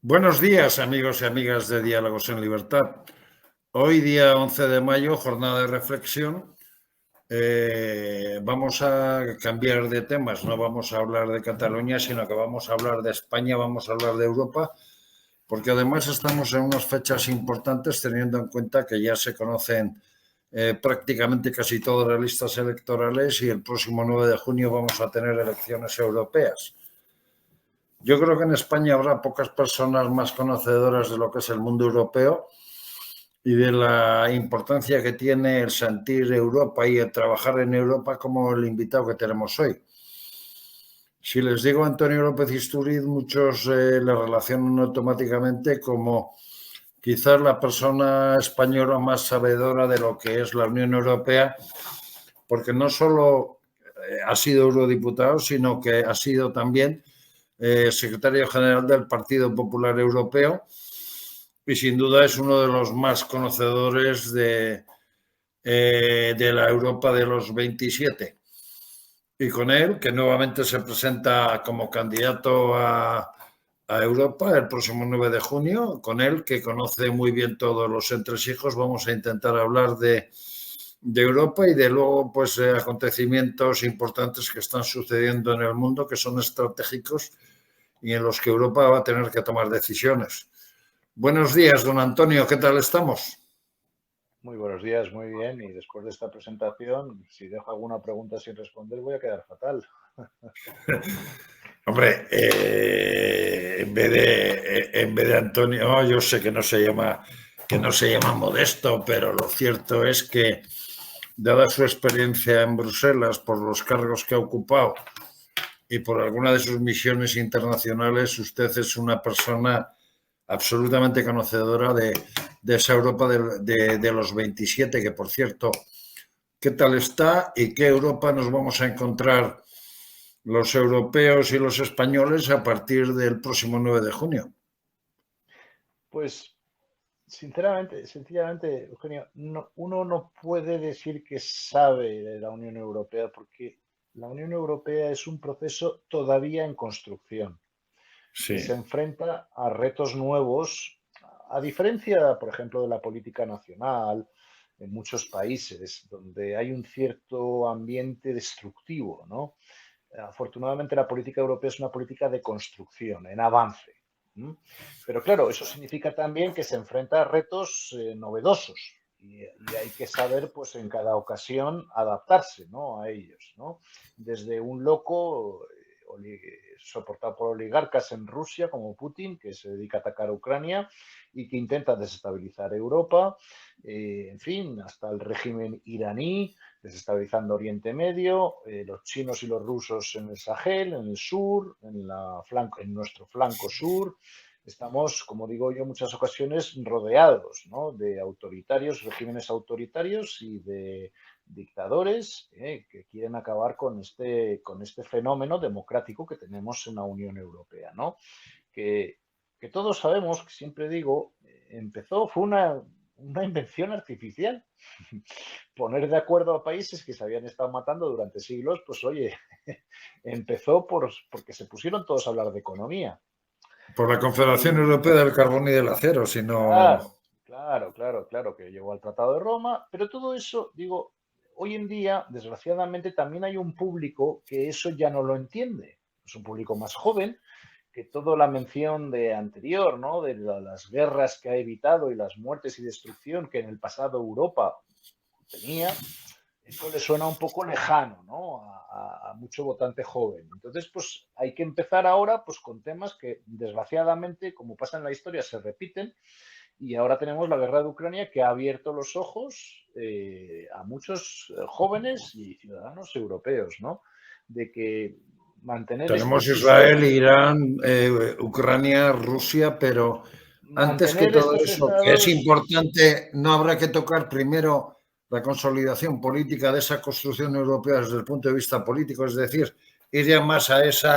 Buenos días, amigos y amigas de Diálogos en Libertad. Hoy, día 11 de mayo, jornada de reflexión. Vamos a cambiar de temas, no vamos a hablar de Cataluña, sino que vamos a hablar de España, vamos a hablar de Europa, porque además estamos en unas fechas importantes, teniendo en cuenta que ya se conocen prácticamente casi todas las listas electorales y el próximo 9 de junio vamos a tener elecciones europeas. Yo creo que en España habrá pocas personas más conocedoras de lo que es el mundo europeo y de la importancia que tiene el sentir Europa y el trabajar en Europa como el invitado que tenemos hoy. Si les digo Antonio López Istúriz, muchos le relacionan automáticamente como quizás la persona española más sabedora de lo que es la Unión Europea, porque no solo ha sido eurodiputado, sino que ha sido también secretario general del Partido Popular Europeo y sin duda es uno de los más conocedores de la Europa de los 27. Y con él, que nuevamente se presenta como candidato a Europa el próximo 9 de junio, con él, que conoce muy bien todos los entresijos, vamos a intentar hablar de Europa y de luego pues acontecimientos importantes que están sucediendo en el mundo, que son estratégicos y en los que Europa va a tener que tomar decisiones. Buenos días, don Antonio, ¿qué tal estamos? Muy buenos días, muy bien. Y después de esta presentación, si dejo alguna pregunta sin responder, voy a quedar fatal. Hombre, en vez de Antonio, oh, yo sé que no se llama Modesto, pero lo cierto es que, dada su experiencia en Bruselas, por los cargos que ha ocupado y por alguna de sus misiones internacionales, usted es una persona absolutamente conocedora de esa Europa de los 27, que por cierto, ¿qué tal está y qué Europa nos vamos a encontrar los europeos y los españoles a partir del próximo 9 de junio? Pues, sinceramente, sencillamente, Eugenio, uno no puede decir que sabe de la Unión Europea porque la Unión Europea es un proceso todavía en construcción, que Sí, se enfrenta a retos nuevos, a diferencia, por ejemplo, de la política nacional en muchos países, donde hay un cierto ambiente destructivo, ¿no? Afortunadamente, la política europea es una política de construcción, en avance. ¿M? Pero claro, eso significa también que se enfrenta a retos novedosos y hay que saber, pues, en cada ocasión adaptarse, ¿no?, a ellos, ¿no? Desde un loco soportado por oligarcas en Rusia, como Putin, que se dedica a atacar a Ucrania y que intenta desestabilizar Europa, en fin, hasta el régimen iraní, desestabilizando Oriente Medio, los chinos y los rusos en el Sahel, en el sur, en nuestro flanco sur. Estamos, como digo yo, en muchas ocasiones rodeados, ¿no?, de autoritarios, regímenes autoritarios y de dictadores que quieren acabar con este fenómeno democrático que tenemos en la Unión Europea, ¿no? Que, que todos sabemos, que siempre digo, fue una invención artificial. Poner de acuerdo a países que se habían estado matando durante siglos, pues oye, empezó porque se pusieron todos a hablar de economía. por la Confederación Y Europea del Carbón y del Acero, si no... claro, claro, que llegó al Tratado de Roma, pero todo eso, digo, hoy en día, desgraciadamente, también hay un público que eso ya no lo entiende. Es un público más joven, que toda la mención de anterior, ¿no?, de las guerras que ha evitado y las muertes y destrucción que en el pasado Europa tenía, eso le suena un poco lejano, ¿no?, a mucho votante joven. Entonces, pues hay que empezar ahora pues con temas que, desgraciadamente, como pasa en la historia, se repiten. Y ahora tenemos la guerra de Ucrania, que ha abierto los ojos a muchos jóvenes y ciudadanos europeos, ¿no?, de que mantener este Tenemos Israel, sistema, Irán, Ucrania, Rusia, pero antes que mantener todo estos eso, que es estados. importante, no habrá que tocar primero la consolidación política de esa construcción europea desde el punto de vista político, es decir, ir ya más a ese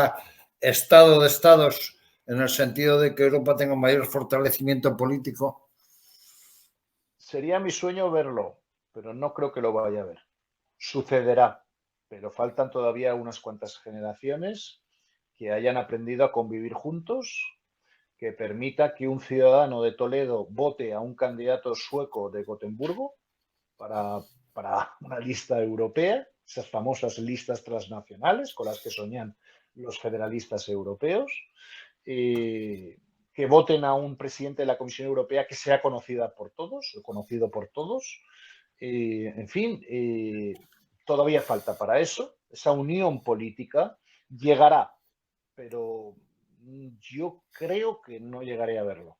estado de estados en el sentido de que Europa tenga un mayor fortalecimiento político. Sería mi sueño verlo, pero no creo que lo vaya a ver. Sucederá, pero faltan todavía unas cuantas generaciones que hayan aprendido a convivir juntos, que permita que un ciudadano de Toledo vote a un candidato sueco de Gotemburgo para, para una lista europea, esas famosas listas transnacionales con las que soñan los federalistas europeos, que voten a un presidente de la Comisión Europea que sea conocida por todos, o conocido por todos. En fin, todavía falta para eso. Esa unión política llegará, pero yo creo que no llegaré a verlo.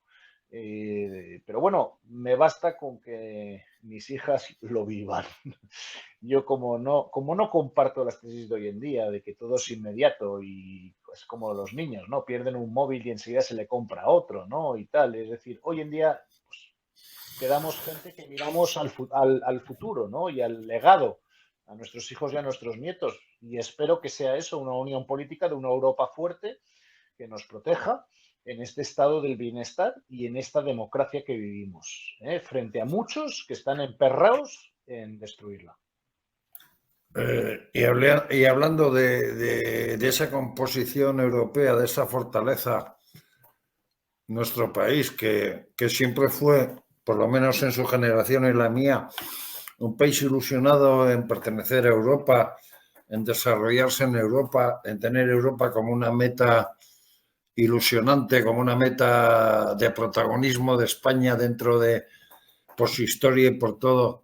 Pero bueno, me basta con que mis hijas lo vivan. Yo como no comparto las tesis de hoy en día, de que todo es inmediato y es como los niños, ¿no? Pierden un móvil y enseguida se le compra otro, ¿no? Y tal. Es decir, hoy en día pues, quedamos gente que miramos al futuro, ¿no? Y al legado, a nuestros hijos y a nuestros nietos. Y espero que sea eso, una unión política de una Europa fuerte que nos proteja en este estado del bienestar y en esta democracia que vivimos, frente a muchos que están emperrados en destruirla. Y hablando de esa composición europea, de esa fortaleza, nuestro país, que siempre fue, por lo menos en su generación y la mía, un país ilusionado en pertenecer a Europa, en desarrollarse en Europa, en tener Europa como una meta ilusionante, como una meta de protagonismo de España dentro de, por su historia y por todo.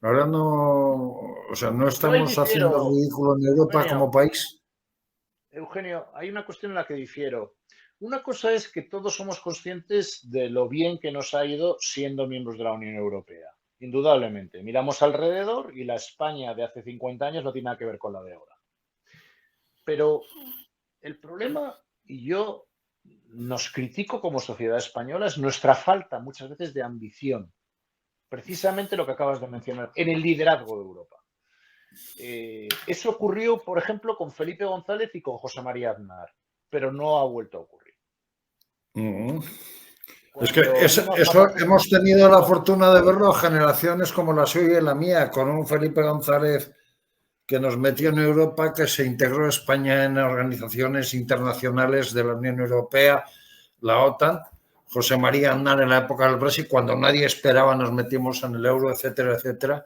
Ahora no, o sea, no Yo ahí estamos haciendo difiero, ridículo en Europa como Eugenio, país. Eugenio, hay una cuestión en la que difiero. Una cosa es que todos somos conscientes de lo bien que nos ha ido siendo miembros de la Unión Europea. Indudablemente. Miramos alrededor y la España de hace 50 años no tiene nada que ver con la de ahora. Pero el problema, y yo nos critico como sociedad española, es nuestra falta muchas veces de ambición. Precisamente lo que acabas de mencionar, en el liderazgo de Europa. Eso ocurrió, por ejemplo, con Felipe González y con José María Aznar, pero no ha vuelto a ocurrir. Es que Cuando vino eso Zapatero, hemos tenido la fortuna de verlo a generaciones como la suya y la mía, con un Felipe González que nos metió en Europa, que se integró España en organizaciones internacionales de la Unión Europea, la OTAN, José María Aznar en la época del Brexit, cuando nadie esperaba nos metimos en el euro, etcétera, etcétera.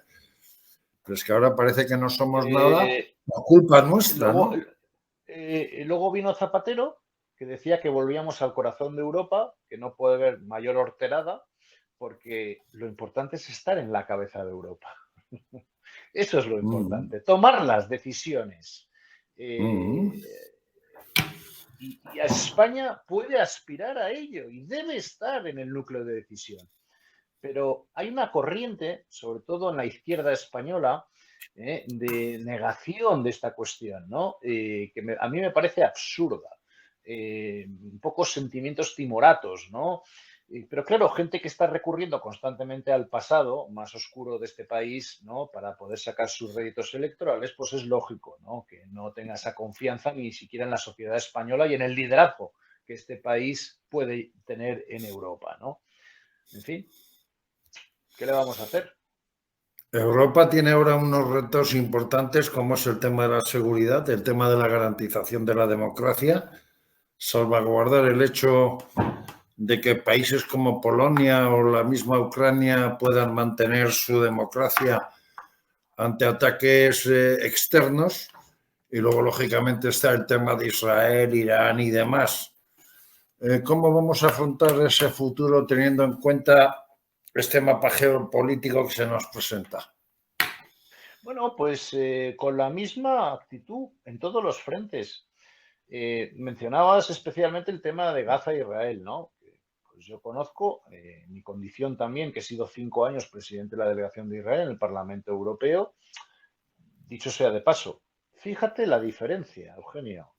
Pero es que ahora parece que no somos nada, la culpa es nuestra, luego, ¿no? luego vino Zapatero, que decía que volvíamos al corazón de Europa, que no puede haber mayor horterada, porque lo importante es estar en la cabeza de Europa. Eso es lo importante, tomar las decisiones. Eh, y a España puede aspirar a ello y debe estar en el núcleo de decisión. Pero hay una corriente, sobre todo en la izquierda española, de negación de esta cuestión, ¿no? A mí me parece absurda. Un poco sentimientos timoratos, ¿no? Pero claro, gente que está recurriendo constantemente al pasado más oscuro de este país, ¿no? Para poder sacar sus réditos electorales, pues es lógico, ¿no? Que no tenga esa confianza ni siquiera en la sociedad española y en el liderazgo que este país puede tener en Europa, ¿no? En fin, ¿qué le vamos a hacer? Europa tiene ahora unos retos importantes como es el tema de la seguridad, el tema de la garantización de la democracia, salvaguardar el hecho de que países como Polonia o la misma Ucrania puedan mantener su democracia ante ataques externos. Y luego, lógicamente, está el tema de Israel, Irán y demás. ¿Cómo vamos a afrontar ese futuro teniendo en cuenta este mapa geopolítico que se nos presenta? Bueno, pues con la misma actitud en todos los frentes. Mencionabas especialmente el tema de Gaza e Israel, ¿no? Pues yo conozco mi condición también, que he sido 5 años presidente de la delegación de Israel en el Parlamento Europeo. Dicho sea de paso, fíjate la diferencia, Eugenio.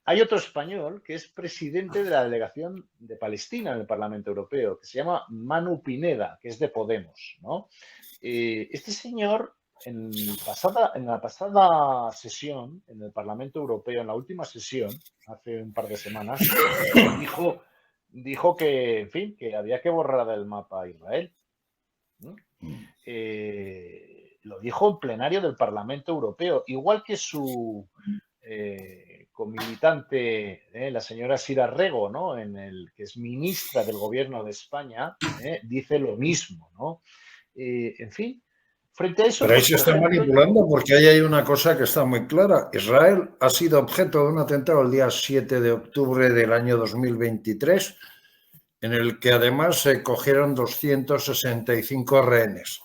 Hay otro español que es presidente de la delegación de Palestina en el Parlamento Europeo, que se llama Manu Pineda, que es de Podemos, ¿no? Este señor, en la pasada sesión, en el Parlamento Europeo, en la última sesión, hace un par de semanas, dijo que, en fin, que había que borrar del mapa a Israel. ¿No? Lo dijo en plenario del Parlamento Europeo, igual que su comilitante, la señora Sira Rego, ¿no? Que es ministra del gobierno de España, dice lo mismo, ¿no? En fin, frente a eso, Pero ahí pues se por está ejemplo, manipulando porque ahí hay una cosa que está muy clara. Israel ha sido objeto de un atentado el día 7 de octubre del año 2023, en el que además se cogieron 265 rehenes.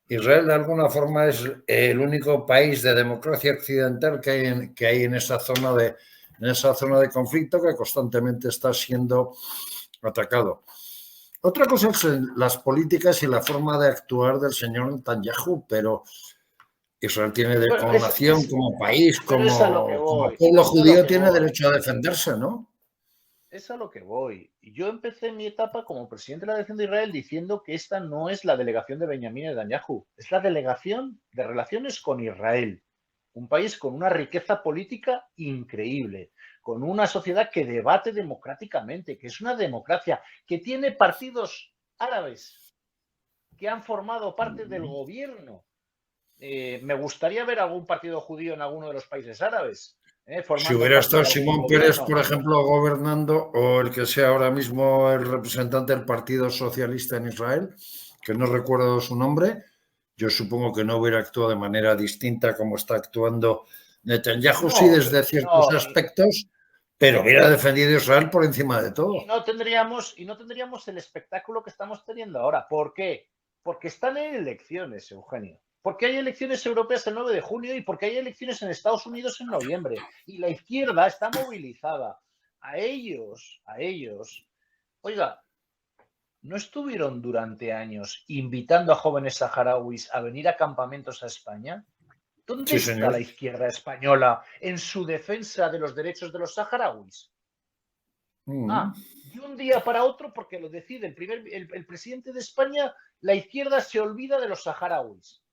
Israel de alguna forma es el único país de democracia occidental que hay en esa zona de conflicto que constantemente está siendo atacado. Otra cosa es las políticas y la forma de actuar del señor Netanyahu, pero Israel tiene bueno, como nación, como país, pero es a lo que como voy, pueblo es a lo judío que tiene voy. derecho a defenderse, ¿no? Es a lo que voy. Yo empecé mi etapa como presidente de la delegación de Israel diciendo que esta no es la delegación de Benjamín Netanyahu, es la delegación de relaciones con Israel, un país con una riqueza política increíble, con una sociedad que debate democráticamente, que es una democracia, que tiene partidos árabes que han formado parte del gobierno. Me gustaría ver algún partido judío en alguno de los países árabes, Si formando hubiera parte estado de algún Simón Pérez, gobierno. por ejemplo, gobernando, o el que sea ahora mismo el representante del Partido Socialista en Israel, que no recuerdo su nombre, yo supongo que no hubiera actuado de manera distinta como está actuando Netanyahu, sí, No, desde ciertos no, aspectos, pero hubiera defendido a Israel por encima de todo. y no tendríamos el espectáculo que estamos teniendo ahora. ¿Por qué? Porque están en elecciones, Eugenio. Porque hay elecciones europeas el 9 de junio y porque hay elecciones en Estados Unidos en noviembre. Y la izquierda está movilizada. A ellos, oiga, ¿no estuvieron durante años invitando a jóvenes saharauis a venir a campamentos a España? ¿Dónde Sí, está señor. la izquierda española en su defensa de los derechos de los saharauis? Mm. Y un día para otro, porque lo decide el presidente de España, la izquierda se olvida de los saharauis.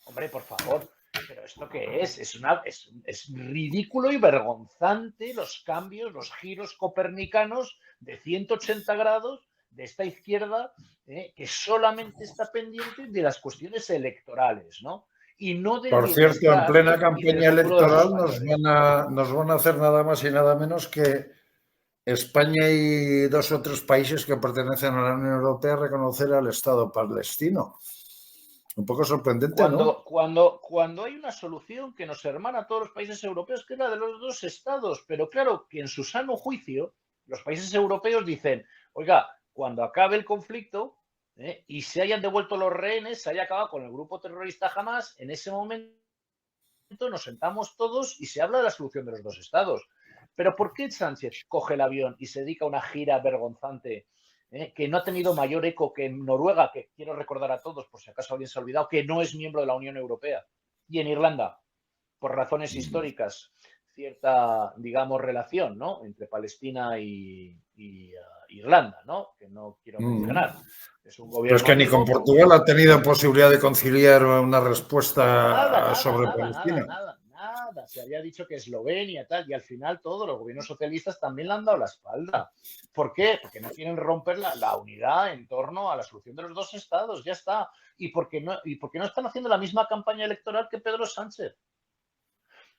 Hombre, por favor, ¿pero esto qué es? Es ridículo y vergonzante los cambios, los giros copernicanos de 180 grados de esta izquierda que solamente está pendiente de las cuestiones electorales, ¿no? Y no del Por cierto, en bienestar plena y del campaña futuro de los electoral españoles. nos van a hacer nada más y nada menos que España y dos o tres países que pertenecen a la Unión Europea reconocer al Estado palestino. Un poco sorprendente, ¿no? Cuando hay una solución que nos hermana a todos los países europeos, que es la de los dos estados, pero claro, que en su sano juicio, los países europeos dicen, oiga, cuando acabe el conflicto y se hayan devuelto los rehenes, se haya acabado con el grupo terrorista Hamas, en ese momento nos sentamos todos y se habla de la solución de los dos estados. Pero ¿por qué Sánchez coge el avión y se dedica a una gira vergonzante que no ha tenido mayor eco que en Noruega, que quiero recordar a todos, por si acaso alguien se ha olvidado, que no es miembro de la Unión Europea, y en Irlanda, por razones históricas, cierta, digamos, relación, ¿no?, entre Palestina y Irlanda, ¿no?, que no quiero mencionar. Es un Pero es gobierno que ni con amigo, Portugal ha tenido posibilidad de conciliar una nada, respuesta nada, sobre nada, nada, Palestina. nada, nada. Se había dicho que Eslovenia tal, y al final todos los gobiernos socialistas también le han dado la espalda. ¿Por qué? Porque no quieren romper la unidad en torno a la solución de los dos estados, ya está. Y porque no están haciendo la misma campaña electoral que Pedro Sánchez.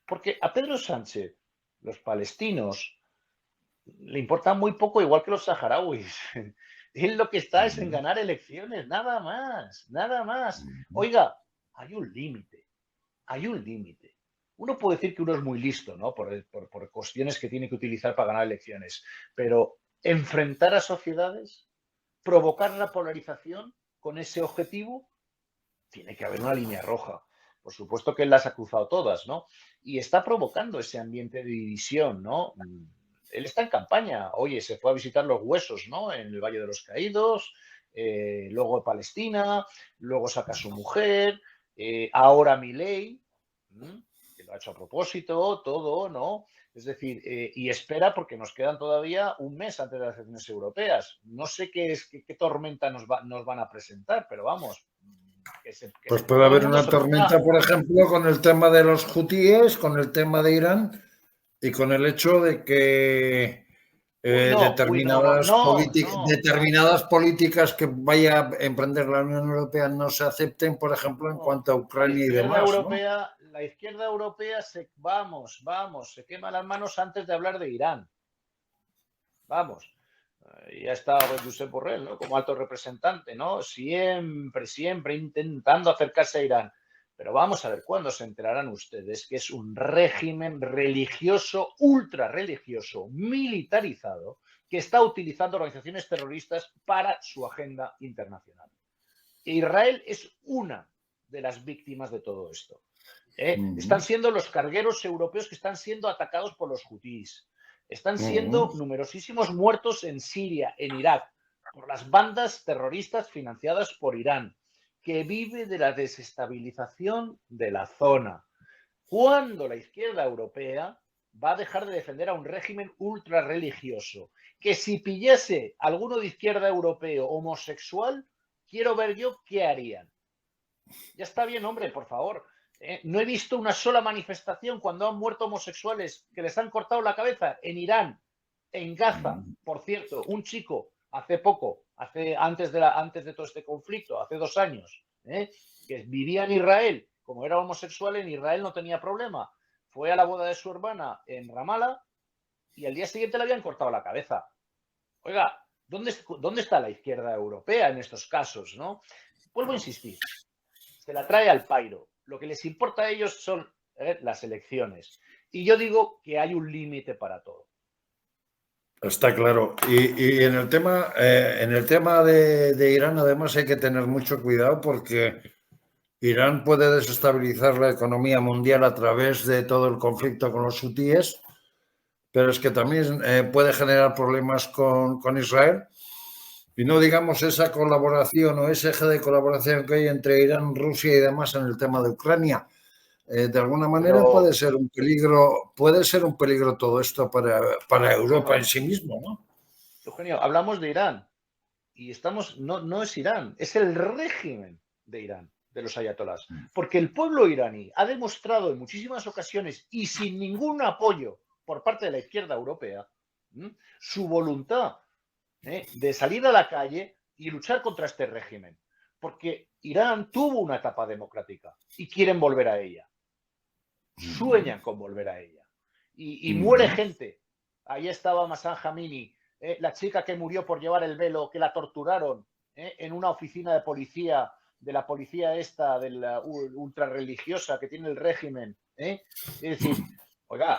Porque a Pedro Sánchez, los palestinos, le importa muy poco, igual que los saharauis. Él lo que está es en ganar elecciones, nada más, nada más. Oiga, hay un límite, hay un límite. Uno puede decir que uno es muy listo, ¿no? Por cuestiones que tiene que utilizar para ganar elecciones, pero enfrentar a sociedades, provocar la polarización con ese objetivo, tiene que haber una línea roja. Por supuesto que él las ha cruzado todas, ¿no? Y está provocando ese ambiente de división, ¿no? Él está en campaña. Oye, se fue a visitar los huesos, ¿no? En el Valle de los Caídos, luego Palestina, luego saca a su mujer, ahora Milei, que lo ha hecho a propósito, todo, ¿no? Es decir, y espera porque nos quedan todavía un mes antes de las elecciones europeas. No sé qué tormenta nos van a presentar, pero vamos, Pues que puede todo el haber mundo una se tormenta, ponga. por ejemplo, con el tema de los hutíes, con el tema de Irán y con el hecho de que Uy, no, no, no, no, determinadas políticas que vaya a emprender la Unión Europea no se acepten, por ejemplo, en no. cuanto a Ucrania y demás, ¿no? la izquierda europea se quema las manos antes de hablar de Irán. Vamos. Ya está Josep Borrell, ¿no? Como alto representante, ¿no? Siempre intentando acercarse a Irán. Pero vamos a ver, ¿cuándo se enterarán ustedes que es un régimen religioso, ultra religioso, militarizado, que está utilizando organizaciones terroristas para su agenda internacional? Israel es una de las víctimas de todo esto. Están siendo los cargueros europeos que están siendo atacados por los hutíes. Están siendo numerosísimos muertos en Siria, en Irak, por las bandas terroristas financiadas por Irán, que vive de la desestabilización de la zona. ¿Cuándo la izquierda europea va a dejar de defender a un régimen ultra religioso? Que si pillase alguno de izquierda europeo homosexual, quiero ver yo qué harían. Ya está bien, hombre, por favor. No he visto una sola manifestación cuando han muerto homosexuales que les han cortado la cabeza en Irán, en Gaza. Por cierto, un chico hace poco, antes de todo este conflicto, hace 2 años, que vivía en Israel, como era homosexual, en Israel no tenía problema. Fue a la boda de su hermana en Ramallah y al día siguiente le habían cortado la cabeza. Oiga, ¿dónde está la izquierda europea en estos casos, no? Vuelvo a insistir. Se la trae al pairo. Lo que les importa a ellos son las elecciones. Y yo digo que hay un límite para todo. Está claro. Y en el tema de Irán, además, hay que tener mucho cuidado porque Irán puede desestabilizar la economía mundial a través de todo el conflicto con los hutíes, pero es que también puede generar problemas con Israel. Y no digamos esa colaboración o ese eje de colaboración que hay entre Irán, Rusia y demás en el tema de Ucrania. De alguna manera puede ser un peligro todo esto para Europa en sí mismo, ¿no? Eugenio, hablamos de Irán y no es Irán, es el régimen de Irán, de los ayatolás. Porque el pueblo iraní ha demostrado en muchísimas ocasiones y sin ningún apoyo por parte de la izquierda europea su voluntad de salir a la calle y luchar contra este régimen. Porque Irán tuvo una etapa democrática y quieren volver a ella. Sueñan con volver a ella. Y muere gente. Ahí estaba Mahsa Amini, la chica que murió por llevar el velo, que la torturaron en una oficina de policía, de la policía esta, de la ultrarreligiosa que tiene el régimen. Es decir, oiga,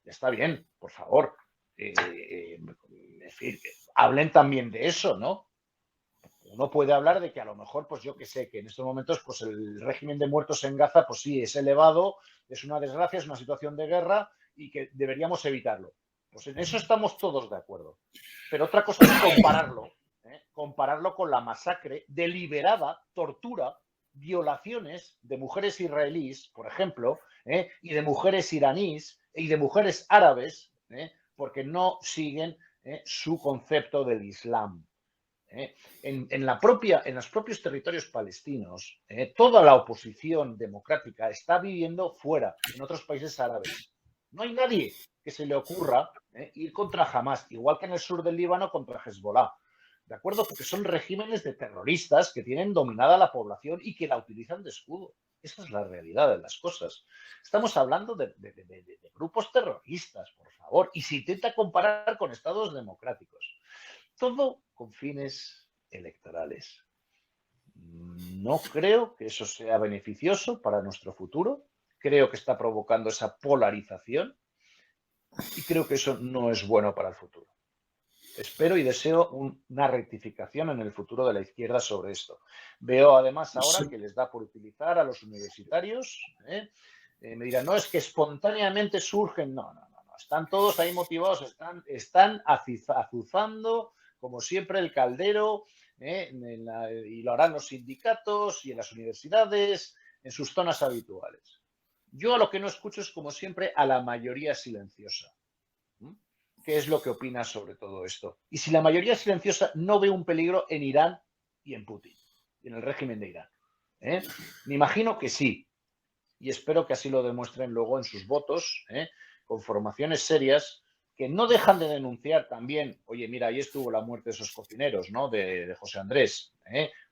está bien, por favor. Hablen también de eso, ¿no? Uno puede hablar de que a lo mejor, pues yo que sé, que en estos momentos pues el régimen de muertos en Gaza, pues sí, es elevado, es una desgracia, es una situación de guerra y que deberíamos evitarlo. Pues en eso estamos todos de acuerdo. Pero otra cosa es compararlo con la masacre deliberada, tortura, violaciones de mujeres israelíes, por ejemplo, y de mujeres iraníes y de mujeres árabes, porque no siguen su concepto del Islam. En los propios territorios palestinos, toda la oposición democrática está viviendo fuera, en otros países árabes. No hay nadie que se le ocurra ir contra Hamas, igual que en el sur del Líbano contra Hezbollah. ¿De acuerdo? Porque son regímenes de terroristas que tienen dominada la población y que la utilizan de escudo. Esa es la realidad de las cosas. Estamos hablando de grupos terroristas, por favor, y se intenta comparar con estados democráticos. Todo con fines electorales. No creo que eso sea beneficioso para nuestro futuro. Creo que está provocando esa polarización y creo que eso no es bueno para el futuro. Espero y deseo una rectificación en el futuro de la izquierda sobre esto. Veo además ahora que les da por utilizar a los universitarios. Me dirán, no, es que espontáneamente surgen. No. Están todos ahí motivados, están azuzando, como siempre, el caldero, y lo harán los sindicatos y en las universidades, en sus zonas habituales. Yo a lo que no escucho es, como siempre, a la mayoría silenciosa. ¿Qué es lo que opina sobre todo esto? Y si la mayoría silenciosa no ve un peligro en Irán y en Putin, y en el régimen de Irán. Me imagino que sí. Y espero que así lo demuestren luego en sus votos, con formaciones serias que no dejan de denunciar también, oye, mira, ahí estuvo la muerte de esos cocineros, ¿no? De José Andrés.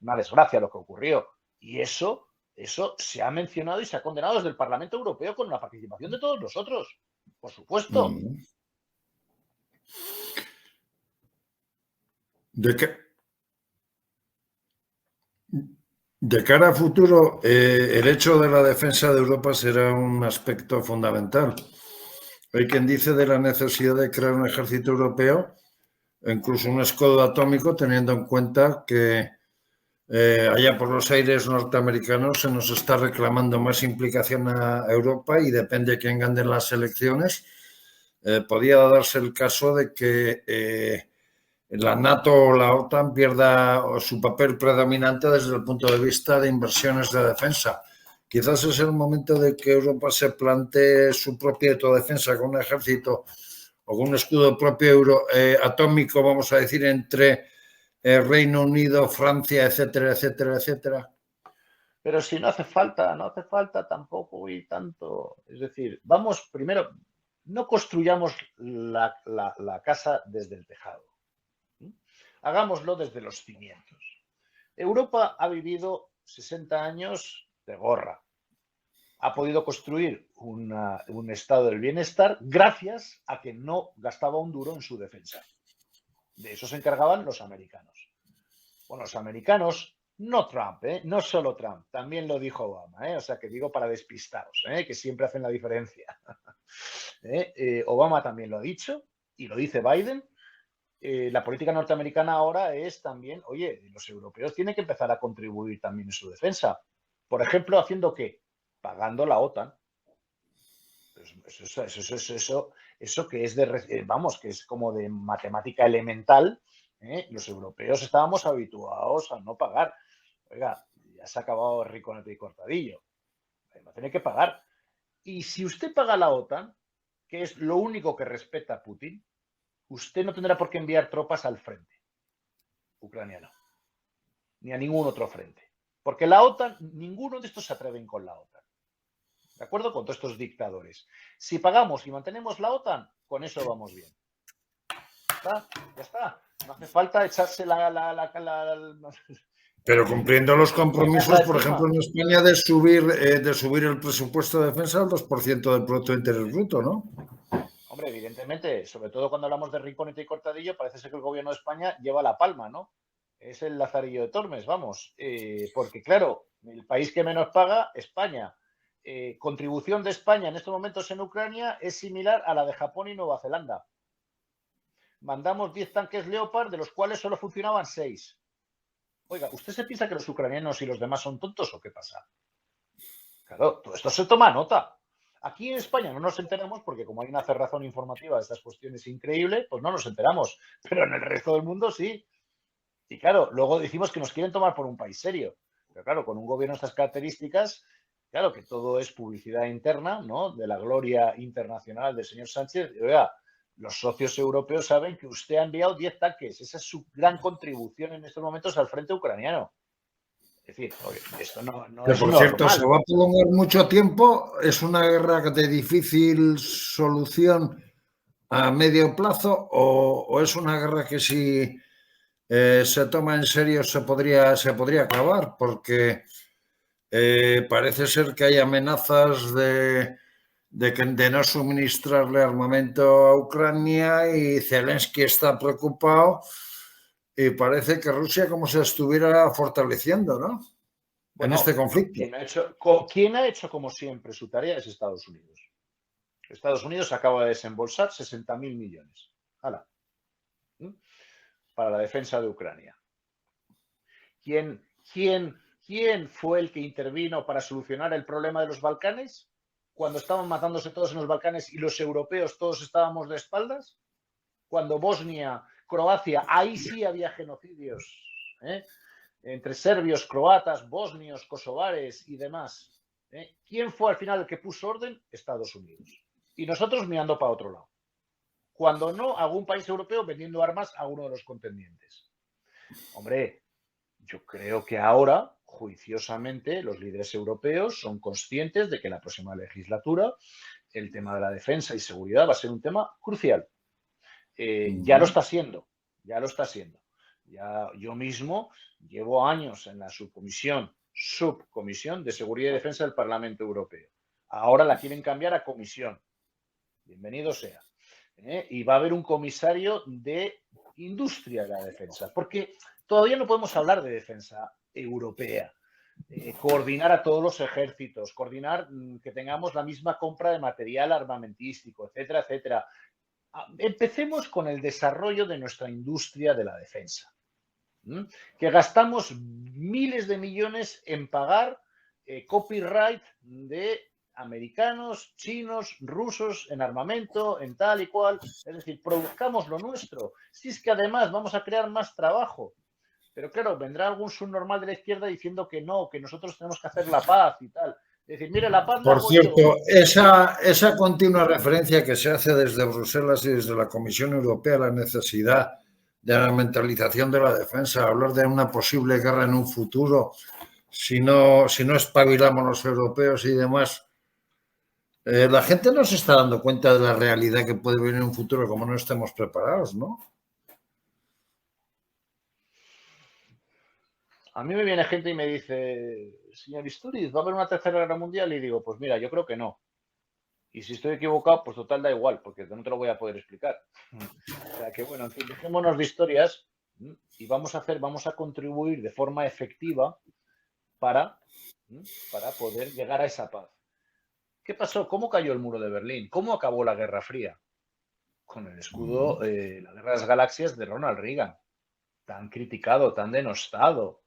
Una desgracia lo que ocurrió. Y eso Eso se ha mencionado y se ha condenado desde el Parlamento Europeo con la participación de todos nosotros, por supuesto. ¿De qué? De cara a futuro, el hecho de la defensa de Europa será un aspecto fundamental. Hay quien dice de la necesidad de crear un ejército europeo, incluso un escudo atómico, teniendo en cuenta que allá por los aires norteamericanos se nos está reclamando más implicación a Europa y depende de quién gane las elecciones. Podría darse el caso de que la NATO o la OTAN pierda su papel predominante desde el punto de vista de inversiones de defensa. Quizás es el momento de que Europa se plantee su propia autodefensa con un ejército o con un escudo propio atómico, vamos a decir, entre Reino Unido, Francia, etcétera, etcétera, etcétera. Pero si no hace falta tampoco y tanto. Es decir, vamos primero, no construyamos la casa desde el tejado. Hagámoslo desde los cimientos. Europa ha vivido 60 años de gorra. Ha podido construir un estado del bienestar gracias a que no gastaba un duro en su defensa. De eso se encargaban los americanos. Bueno, los americanos, no Trump, no solo Trump, también lo dijo Obama, o sea que digo para despistaros, que siempre hacen la diferencia. Obama también lo ha dicho y lo dice Biden. La política norteamericana ahora es también, oye, los europeos tienen que empezar a contribuir también en su defensa. Por ejemplo, ¿haciendo qué? Pagando la OTAN. Eso que es que es como de matemática elemental. Los europeos estábamos habituados a no pagar. Oiga, ya se ha acabado rico y cortadillo. Va a tener que pagar. Y si usted paga la OTAN, que es lo único que respeta a Putin, usted no tendrá por qué enviar tropas al frente ucraniano, ni a ningún otro frente. Porque la OTAN, ninguno de estos se atreven con la OTAN. ¿De acuerdo? Con todos estos dictadores. Si pagamos y mantenemos la OTAN, con eso vamos bien. ¿Está? Ya está. No hace falta echarse Pero cumpliendo los compromisos, por ejemplo, en España, de subir el presupuesto de defensa al 2% del Producto Interior Bruto, ¿no? Hombre, evidentemente, sobre todo cuando hablamos de Rinconete y Cortadillo, parece ser que el gobierno de España lleva la palma, ¿no? Es el Lazarillo de Tormes, vamos. Porque, claro, el país que menos paga, España. Contribución de España en estos momentos en Ucrania es similar a la de Japón y Nueva Zelanda. Mandamos 10 tanques Leopard, de los cuales solo funcionaban 6. Oiga, ¿usted se piensa que los ucranianos y los demás son tontos o qué pasa? Claro, todo esto se toma nota. Aquí en España no nos enteramos porque como hay una cerrazón informativa de estas cuestiones increíble, pues no nos enteramos. Pero en el resto del mundo sí. Y claro, luego decimos que nos quieren tomar por un país serio. Pero claro, con un gobierno de estas características, claro que todo es publicidad interna, ¿no? De la gloria internacional del señor Sánchez. Y, oiga, los socios europeos saben que usted ha enviado 10 tanques. Esa es su gran contribución en estos momentos al frente ucraniano. Es decir, oye, esto no es por normal. cierto, se va a prolongar mucho tiempo. Es una guerra de difícil solución a medio plazo o es una guerra que si se toma en serio se podría acabar, porque parece ser que hay amenazas de no suministrarle armamento a Ucrania y Zelensky está preocupado y parece que Rusia como se estuviera fortaleciendo, ¿no? Bueno, en este conflicto. Quien ha hecho como siempre su tarea es Estados Unidos. Estados Unidos acaba de desembolsar 60.000 millones. ¡Hala! Para la defensa de Ucrania. ¿Quién fue el que intervino para solucionar el problema de los Balcanes? Cuando estaban matándose todos en los Balcanes y los europeos todos estábamos de espaldas. Cuando Bosnia, Croacia, ahí sí había genocidios, entre serbios, croatas, bosnios, kosovares y demás. ¿Quién fue al final el que puso orden? Estados Unidos. Y nosotros mirando para otro lado. Cuando no, algún país europeo vendiendo armas a uno de los contendientes. Hombre, yo creo que ahora, juiciosamente, los líderes europeos son conscientes de que la próxima legislatura el tema de la defensa y seguridad va a ser un tema crucial. Ya lo está siendo, ya lo está siendo. Ya yo mismo llevo años en la subcomisión Subcomisión de Seguridad y Defensa del Parlamento Europeo. Ahora la quieren cambiar a comisión. Bienvenido sea. Y va a haber un comisario de industria de la defensa, porque todavía no podemos hablar de defensa europea. Coordinar a todos los ejércitos, coordinar que tengamos la misma compra de material armamentístico, etcétera, etcétera. Empecemos con el desarrollo de nuestra industria de la defensa, que gastamos miles de millones en pagar copyright de americanos, chinos, rusos en armamento, en tal y cual. Es decir, produzcamos lo nuestro. Si es que además vamos a crear más trabajo. Pero claro, vendrá algún subnormal de la izquierda diciendo que no, que nosotros tenemos que hacer la paz y tal. Es decir, mire, la paz la Por hago cierto, yo. esa continua referencia que se hace desde Bruselas y desde la Comisión Europea a la necesidad de la mentalización de la defensa, hablar de una posible guerra en un futuro, si no espabilamos los europeos y demás, la gente no se está dando cuenta de la realidad que puede venir en un futuro como no estemos preparados, ¿no? A mí me viene gente y me dice, señor Isturiz, ¿va a haber una tercera guerra mundial? Y digo, pues mira, yo creo que no. Y si estoy equivocado, pues total da igual, porque no te lo voy a poder explicar. O sea que bueno, en fin, dejémonos de historias y vamos a contribuir de forma efectiva para poder llegar a esa paz. ¿Qué pasó? ¿Cómo cayó el muro de Berlín? ¿Cómo acabó la Guerra Fría? Con el escudo, la Guerra de las Galaxias de Ronald Reagan, tan criticado, tan denostado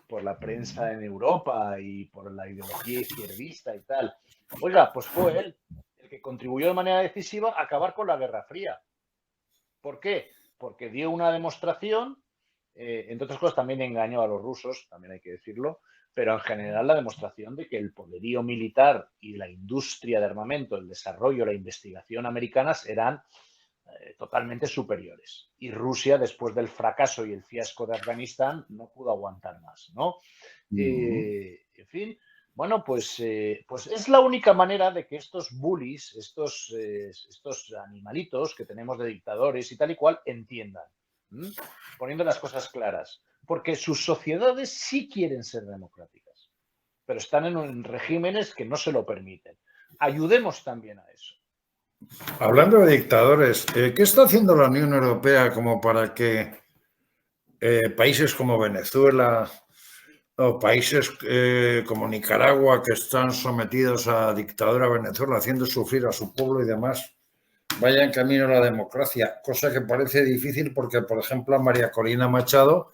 por la prensa en Europa y por la ideología izquierdista y tal. Oiga, pues fue él el que contribuyó de manera decisiva a acabar con la Guerra Fría. ¿Por qué? Porque dio una demostración, entre otras cosas también engañó a los rusos, también hay que decirlo, pero en general la demostración de que el poderío militar y la industria de armamento, el desarrollo, la investigación americanas eran totalmente superiores. Y Rusia, después del fracaso y el fiasco de Afganistán, no pudo aguantar más, ¿no? En fin, bueno, pues es la única manera de que estos bullies, estos animalitos que tenemos de dictadores y tal y cual, entiendan, poniendo las cosas claras. Porque sus sociedades sí quieren ser democráticas, pero están en regímenes que no se lo permiten. Ayudemos también a eso. Hablando de dictadores, ¿qué está haciendo la Unión Europea como para que países como Venezuela o países como Nicaragua, que están sometidos a dictadura Venezuela, haciendo sufrir a su pueblo y demás, vayan camino a la democracia? Cosa que parece difícil porque, por ejemplo, a María Corina Machado,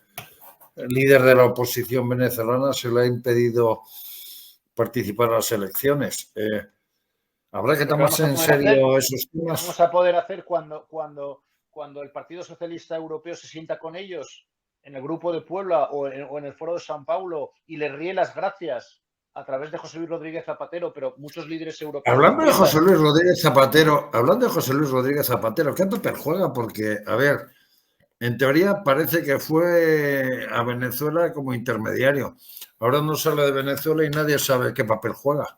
líder de la oposición venezolana, se le ha impedido participar en las elecciones. Habrá que tomarse en serio esos temas. ¿Qué vamos a poder hacer cuando el Partido Socialista Europeo se sienta con ellos en el Grupo de Puebla o en el Foro de San Paulo y les ríe las gracias a través de José Luis Rodríguez Zapatero, pero muchos líderes europeos... Hablando de José Luis Rodríguez Zapatero, ¿qué papel juega? Porque, a ver, en teoría parece que fue a Venezuela como intermediario. Ahora no sale de Venezuela y nadie sabe qué papel juega.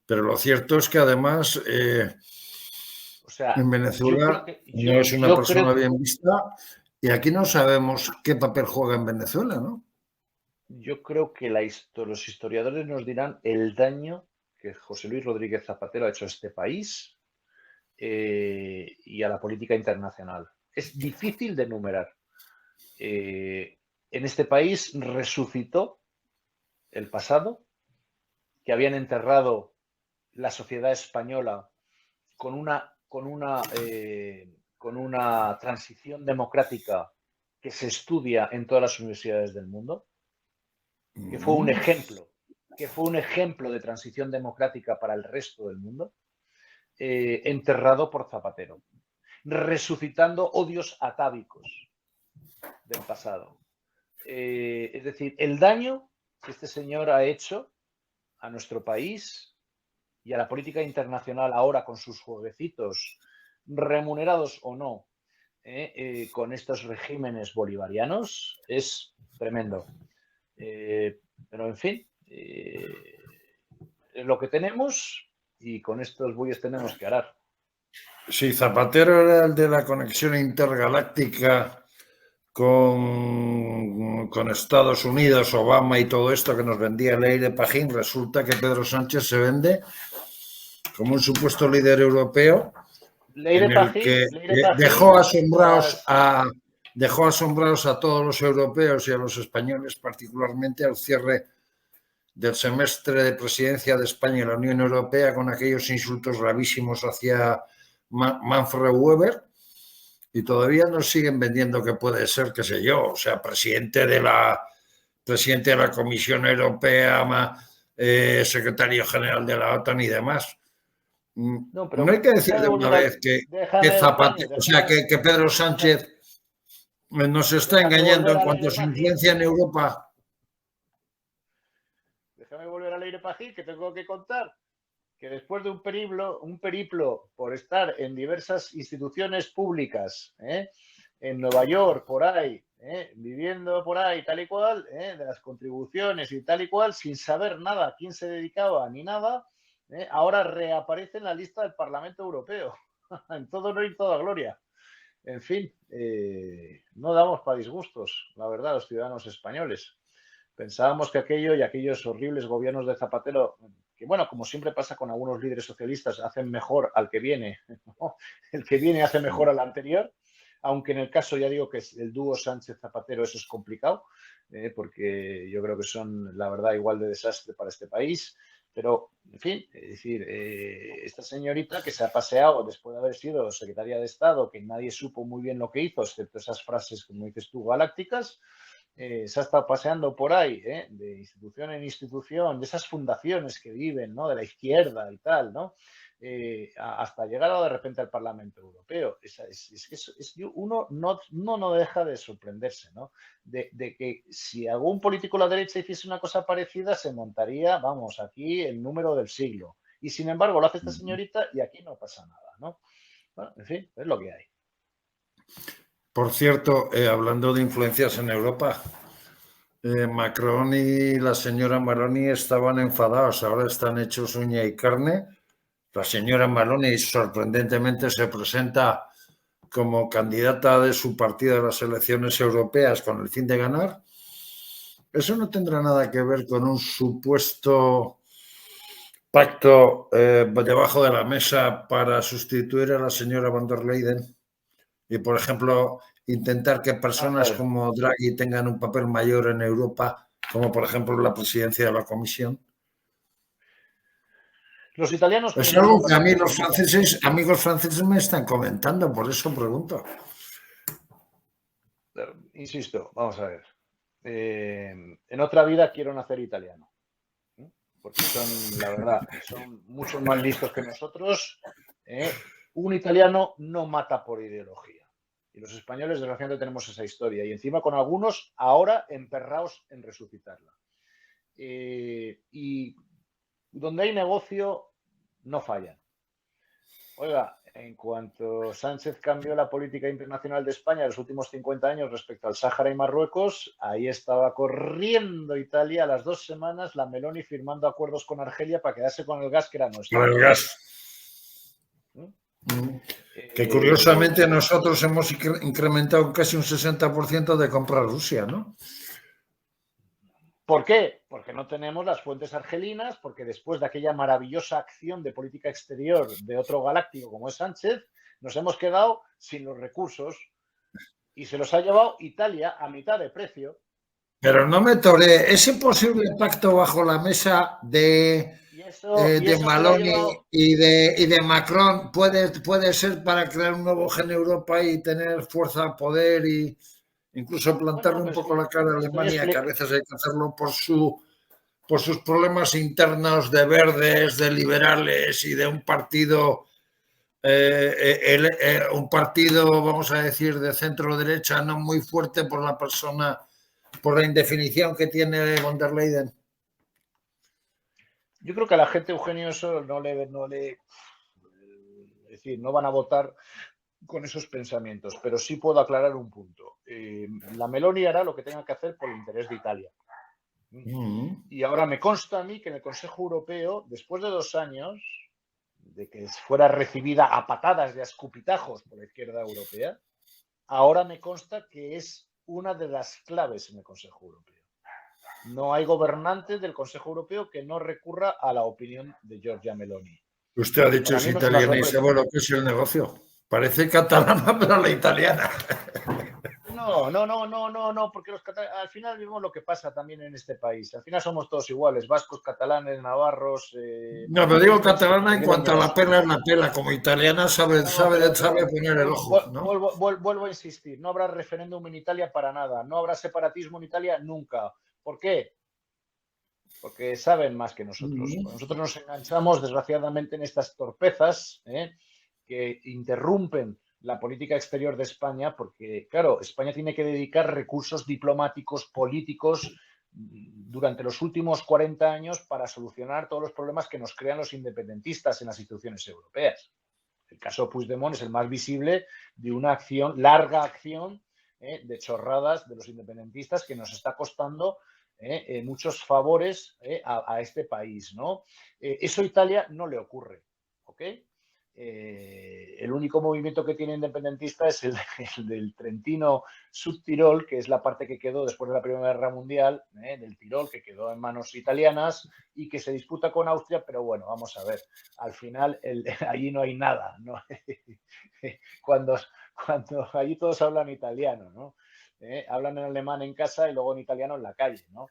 Pero lo cierto es que además en Venezuela no es una persona bien vista y aquí no sabemos qué papel juega en Venezuela, ¿no? Yo creo que los historiadores nos dirán el daño que José Luis Rodríguez Zapatero ha hecho a este país y a la política internacional. Es difícil de enumerar. En este país resucitó el pasado, que habían enterrado la sociedad española con una transición democrática que se estudia en todas las universidades del mundo, que fue un ejemplo de transición democrática para el resto del mundo, enterrado por Zapatero, resucitando odios atávicos del pasado. Es decir, el daño que este señor ha hecho a nuestro país y a la política internacional ahora con sus jueguecitos, remunerados o no, con estos regímenes bolivarianos, es tremendo. Pero en fin, es lo que tenemos y con estos bueyes tenemos que arar. Sí, Zapatero era el de la conexión intergaláctica con Estados Unidos, Obama y todo esto que nos vendía el aire pajín, resulta que Pedro Sánchez se vende como un supuesto líder europeo en el que Leire Pajín, dejó asombrados a todos los europeos y a los españoles particularmente al cierre del semestre de presidencia de España en la Unión Europea con aquellos insultos gravísimos hacia Manfred Weber, y todavía nos siguen vendiendo que puede ser, qué sé yo, o sea, presidente de la Comisión Europea, secretario general de la OTAN y demás. No, No hay que decir de una vez que Zapatero, o sea, que Pedro Sánchez nos está engañando en cuanto a su influencia en Europa. Déjame volver a Leire Pajín, que tengo que contar que después de un periplo por estar en diversas instituciones públicas, en Nueva York, por ahí, viviendo por ahí, tal y cual, de las contribuciones y tal y cual, sin saber nada a quién se dedicaba ni nada, ahora reaparece en la lista del Parlamento Europeo. En todo honor y toda gloria. En fin, no damos para disgustos, la verdad, los ciudadanos españoles. Pensábamos que aquello y aquellos horribles gobiernos de Zapatero, que bueno, como siempre pasa con algunos líderes socialistas, hacen mejor al que viene, ¿no? El que viene hace mejor al anterior, aunque en el caso, ya digo, que es el dúo Sánchez-Zapatero, eso es complicado, porque yo creo que son, la verdad, igual de desastre para este país. Pero, en fin, es decir, esta señorita que se ha paseado después de haber sido secretaria de Estado, que nadie supo muy bien lo que hizo, excepto esas frases, como dices tú, galácticas, se ha estado paseando por ahí, de institución en institución, de esas fundaciones que viven, ¿no? De la izquierda y tal, ¿no? Hasta llegar de repente al Parlamento Europeo. Uno no deja de sorprenderse, ¿no? De que si algún político de la derecha hiciese una cosa parecida, se montaría, vamos, aquí el número del siglo. Y sin embargo lo hace esta señorita y aquí no pasa nada, ¿no? Bueno, en fin, es lo que hay. Por cierto, hablando de influencias en Europa, Macron y la señora Meloni estaban enfadados, ahora están hechos uña y carne. La señora Meloni sorprendentemente se presenta como candidata de su partido a las elecciones europeas con el fin de ganar. Eso no tendrá nada que ver con un supuesto pacto debajo de la mesa para sustituir a la señora von der Leyen y, por ejemplo, intentar que personas como Draghi tengan un papel mayor en Europa, como por ejemplo la presidencia de la Comisión. Los italianos Es algo que a mí los amigos franceses me están comentando, por eso pregunto. Insisto, vamos a ver. En otra vida quiero nacer italiano. Porque son, la verdad, son mucho más listos que nosotros. Un italiano no mata por ideología. Y los españoles, desgraciadamente, tenemos esa historia. Y encima con algunos ahora emperrados en resucitarla. Y donde hay negocio, no fallan. Oiga, en cuanto Sánchez cambió la política internacional de España en los últimos 50 años respecto al Sáhara y Marruecos, ahí estaba corriendo Italia a las 2 semanas, la Meloni firmando acuerdos con Argelia para quedarse con el gas que era nuestro. Con el gas. Que curiosamente nosotros hemos incrementado casi un 60% de compra a Rusia, ¿no? ¿Por qué? Porque no tenemos las fuentes argelinas, porque después de aquella maravillosa acción de política exterior de otro galáctico como es Sánchez, nos hemos quedado sin los recursos y se los ha llevado Italia a mitad de precio. Pero no me toré. Ese posible pacto bajo la mesa de Meloni y de Macron puede ser para crear un nuevo gen Europa y tener fuerza, poder y incluso plantarle un poco la cara a Alemania, que a veces hay que hacerlo por sus problemas internos de verdes, de liberales y de un partido, vamos a decir, de centro derecha no muy fuerte por la persona, por la indefinición que tiene von der Leyen. Yo creo que a la gente, Eugenio, eso no le, es decir, no van a votar con esos pensamientos, pero sí puedo aclarar un punto. La Meloni hará lo que tenga que hacer por el interés de Italia. Y ahora me consta a mí que en el Consejo Europeo, después de 2 años de que fuera recibida a patadas de escupitajos por la izquierda europea, ahora me consta que es una de las claves en el Consejo Europeo. No hay gobernante del Consejo Europeo que no recurra a la opinión de Giorgia Meloni. Usted ha dicho Para es mí no es una italiana y sabe sorpresa. lo que es el negocio. Parece catalana, pero la italiana. No, porque al final vemos lo que pasa también en este país. Al final somos todos iguales, vascos, catalanes, navarros, No, pero digo estos catalana en cuanto a la madrileños. pela es la pela. Como italiana No, sabe poner el ojo, ¿no? vuelvo a insistir, no habrá referéndum en Italia para nada, no habrá separatismo en Italia nunca. ¿Por qué? Porque saben más que nosotros. Nosotros nos enganchamos, desgraciadamente, en estas torpezas que interrumpen la política exterior de España, porque, claro, España tiene que dedicar recursos diplomáticos, políticos, durante los últimos 40 años para solucionar todos los problemas que nos crean los independentistas en las instituciones europeas. El caso Puigdemont es el más visible de una acción, larga acción, de chorradas de los independentistas que nos está costando muchos favores a este país, ¿no? Eso a Italia no le ocurre, ¿ok? El único movimiento que tiene independentista es el del Trentino Subtirol, que es la parte que quedó después de la Primera Guerra Mundial, del Tirol, que quedó en manos italianas y que se disputa con Austria, pero bueno, vamos a ver, al final allí no hay nada, ¿no? cuando allí todos hablan italiano, ¿no? Hablan en alemán en casa y luego en italiano en la calle, ¿no?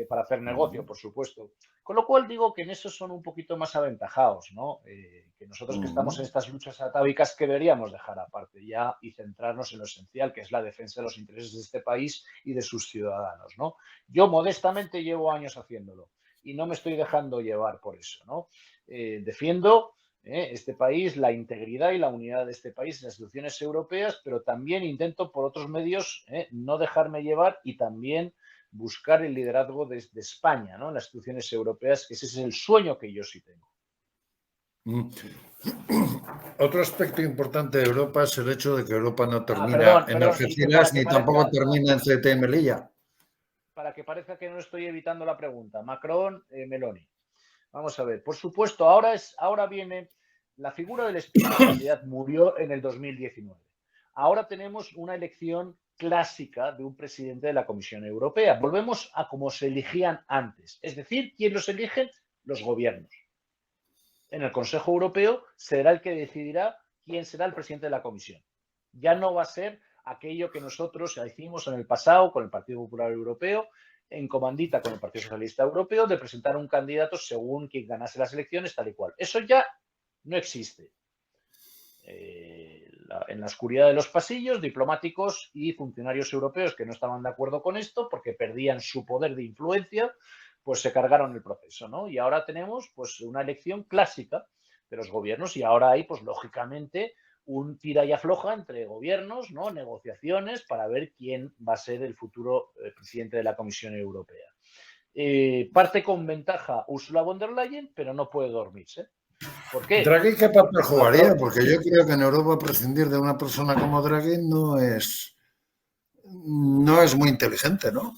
Para hacer negocio, por supuesto. Con lo cual digo que en eso son un poquito más aventajados, ¿no? Que nosotros que estamos en estas luchas atávicas que deberíamos dejar aparte ya y centrarnos en lo esencial, que es la defensa de los intereses de este país y de sus ciudadanos, ¿no? Yo modestamente llevo años haciéndolo y no me estoy dejando llevar por eso, ¿no? Defiendo este país, la integridad y la unidad de este país en las instituciones europeas, pero también intento por otros medios no dejarme llevar y también buscar el liderazgo de España, ¿no? En las instituciones europeas, que ese es el sueño que yo sí tengo. Otro aspecto importante de Europa es el hecho de que Europa no termina en Algeciras ni tampoco termina en Ceuta y Melilla. Para que parezca que no estoy evitando la pregunta, Macron, Meloni. Vamos a ver, por supuesto, ahora viene la figura del Spitzenkandidat murió en el 2019. Ahora tenemos una elección clásica de un presidente de la Comisión Europea. Volvemos a como se elegían antes. Es decir, ¿quién los eligen? Los gobiernos. En el Consejo Europeo será el que decidirá quién será el presidente de la Comisión. Ya no va a ser aquello que nosotros hicimos en el pasado con el Partido Popular Europeo, en comandita con el Partido Socialista Europeo, de presentar un candidato según quien ganase las elecciones, tal y cual. Eso ya no existe. En la oscuridad de los pasillos, diplomáticos y funcionarios europeos que no estaban de acuerdo con esto porque perdían su poder de influencia, pues se cargaron el proceso, ¿no? Y ahora tenemos pues una elección clásica de los gobiernos y ahora hay pues lógicamente un tira y afloja entre gobiernos, ¿no? Negociaciones para ver quién va a ser el futuro presidente de la Comisión Europea. Parte con ventaja Ursula von der Leyen, pero no puede dormirse. ¿Por qué? ¿Draghi qué papel jugaría? Porque yo creo que en Europa prescindir de una persona como Draghi no es muy inteligente, ¿no?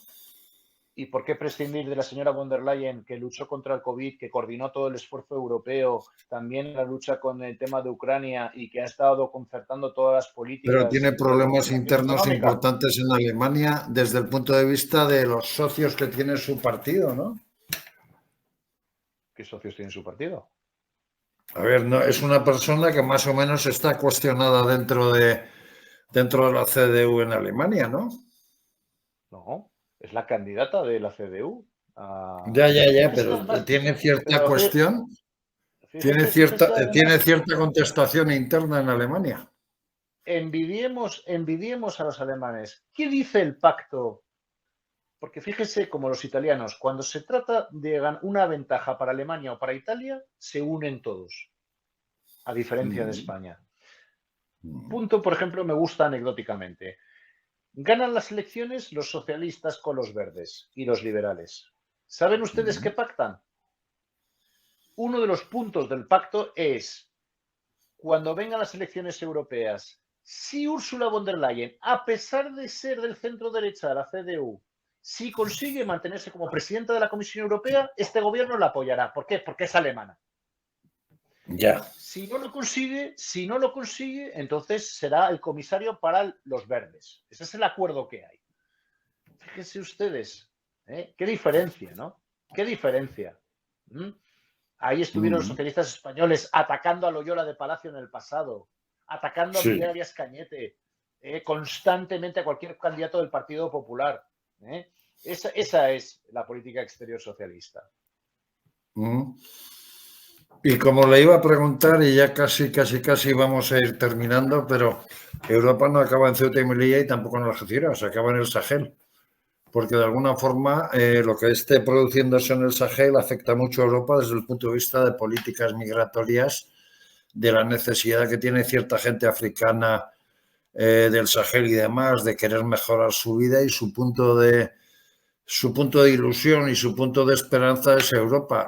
¿Y por qué prescindir de la señora von der Leyen, que luchó contra el COVID, que coordinó todo el esfuerzo europeo, también la lucha con el tema de Ucrania y que ha estado concertando todas las políticas? Pero tiene problemas internos económica importantes en Alemania desde el punto de vista de los socios que tiene su partido, ¿no? ¿Qué socios tiene su partido? A ver, no, es una persona que más o menos está cuestionada dentro de la CDU en Alemania, ¿no? No, es la candidata de la CDU. Ya, pero tiene cierta cuestión, tiene cierta contestación interna en Alemania. Envidiemos a los alemanes. ¿Qué dice el pacto? Porque fíjese, como los italianos, cuando se trata de una ventaja para Alemania o para Italia, se unen todos, a diferencia de España. Punto, por ejemplo, me gusta anecdóticamente. Ganan las elecciones los socialistas con los verdes y los liberales. ¿Saben ustedes qué pactan? Uno de los puntos del pacto es, cuando vengan las elecciones europeas, si Ursula von der Leyen, a pesar de ser del centro derecha de la CDU, si consigue mantenerse como presidenta de la Comisión Europea, este gobierno la apoyará. ¿Por qué? Porque es alemana. Ya. Si no lo consigue, entonces será el comisario para los verdes. Ese es el acuerdo que hay. Fíjense ustedes, qué diferencia, ¿no? Qué diferencia. ¿Mm? Ahí estuvieron los socialistas españoles atacando a Loyola de Palacio en el pasado, atacando a Sí. Miguel Arias Cañete, constantemente a cualquier candidato del Partido Popular. Esa es la política exterior socialista. Y como le iba a preguntar, y ya casi vamos a ir terminando, pero Europa no acaba en Ceuta y Melilla y tampoco en Algeciras, acaba en el Sahel. Porque de alguna forma lo que esté produciéndose en el Sahel afecta mucho a Europa desde el punto de vista de políticas migratorias, de la necesidad que tiene cierta gente africana del Sahel y demás de querer mejorar su vida, y su punto de ilusión y su punto de esperanza es Europa.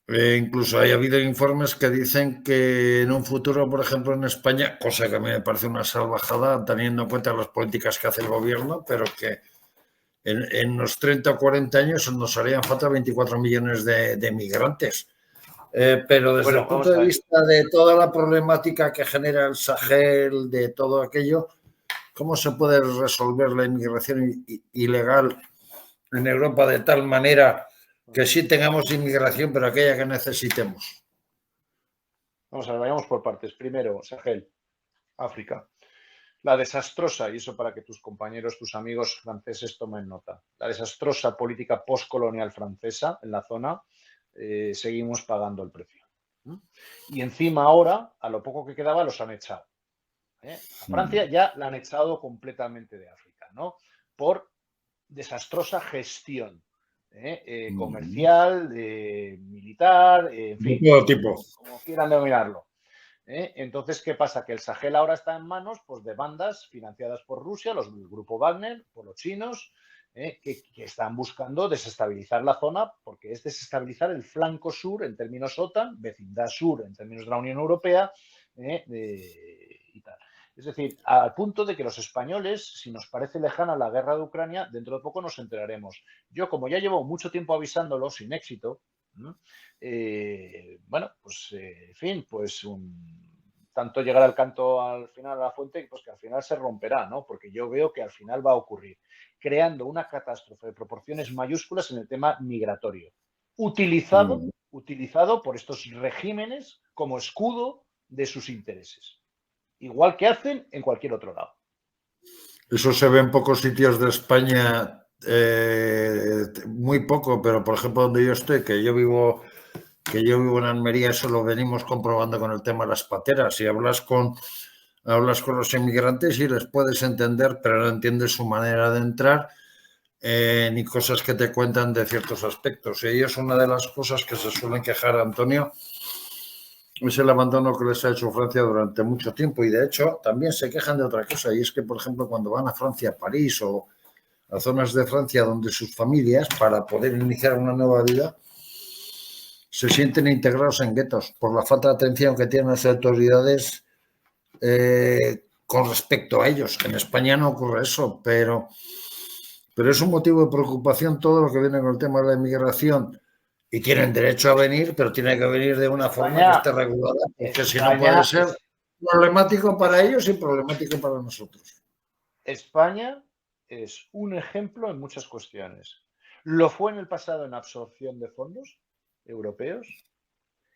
Incluso ha habido informes que dicen que en un futuro, por ejemplo, en España, cosa que a mí me parece una salvajada teniendo en cuenta las políticas que hace el gobierno, pero que en unos 30 o 40 años nos harían falta 24 millones de migrantes. Pero desde el punto de vista de toda la problemática que genera el Sahel, de todo aquello, ¿cómo se puede resolver la inmigración ilegal en Europa de tal manera que sí tengamos inmigración, pero aquella que necesitemos? Vamos a ver, vayamos por partes. Primero, Sahel, África. La desastrosa, y eso para que tus compañeros, tus amigos franceses tomen nota, la desastrosa política postcolonial francesa en la zona, seguimos pagando el precio. Y encima ahora, a lo poco que quedaba, los han echado. A Francia ya la han echado completamente de África, ¿no? Por desastrosa gestión comercial, militar, en fin, de todo tipo, como quieran denominarlo. Entonces, ¿qué pasa? Que el Sahel ahora está en manos, pues, de bandas financiadas por Rusia, el grupo Wagner, por los chinos, que están buscando desestabilizar la zona, porque es desestabilizar el flanco sur en términos OTAN, vecindad sur en términos de la Unión Europea y tal. Es decir, al punto de que los españoles, si nos parece lejana la guerra de Ucrania, dentro de poco nos enteraremos. Yo, como ya llevo mucho tiempo avisándolo, sin éxito, bueno, pues, en fin, pues tanto llegará el canto al final a la fuente, pues que al final se romperá, ¿no? Porque yo veo que al final va a ocurrir, creando una catástrofe de proporciones mayúsculas en el tema migratorio, utilizado por estos regímenes como escudo de sus intereses, igual que hacen en cualquier otro lado. Eso se ve en pocos sitios de España, muy poco, pero por ejemplo donde yo estoy, que yo vivo en Almería, eso lo venimos comprobando con el tema de las pateras. Y hablas con los inmigrantes y les puedes entender, pero no entiendes su manera de entrar, ni cosas que te cuentan de ciertos aspectos. Y ellos, una de las cosas que se suelen quejar, Antonio, es el abandono que les ha hecho Francia durante mucho tiempo. Y de hecho también se quejan de otra cosa, y es que, por ejemplo, cuando van a Francia, a París o a zonas de Francia donde sus familias, para poder iniciar una nueva vida, se sienten integrados en guetos por la falta de atención que tienen las autoridades con respecto a ellos. En España no ocurre eso, pero es un motivo de preocupación todo lo que viene con el tema de la inmigración. Y tienen derecho a venir, pero tiene que venir de una forma que esté regulada, porque si no puede ser problemático para ellos y problemático para nosotros. España es un ejemplo en muchas cuestiones. Lo fue en el pasado en absorción de fondos europeos.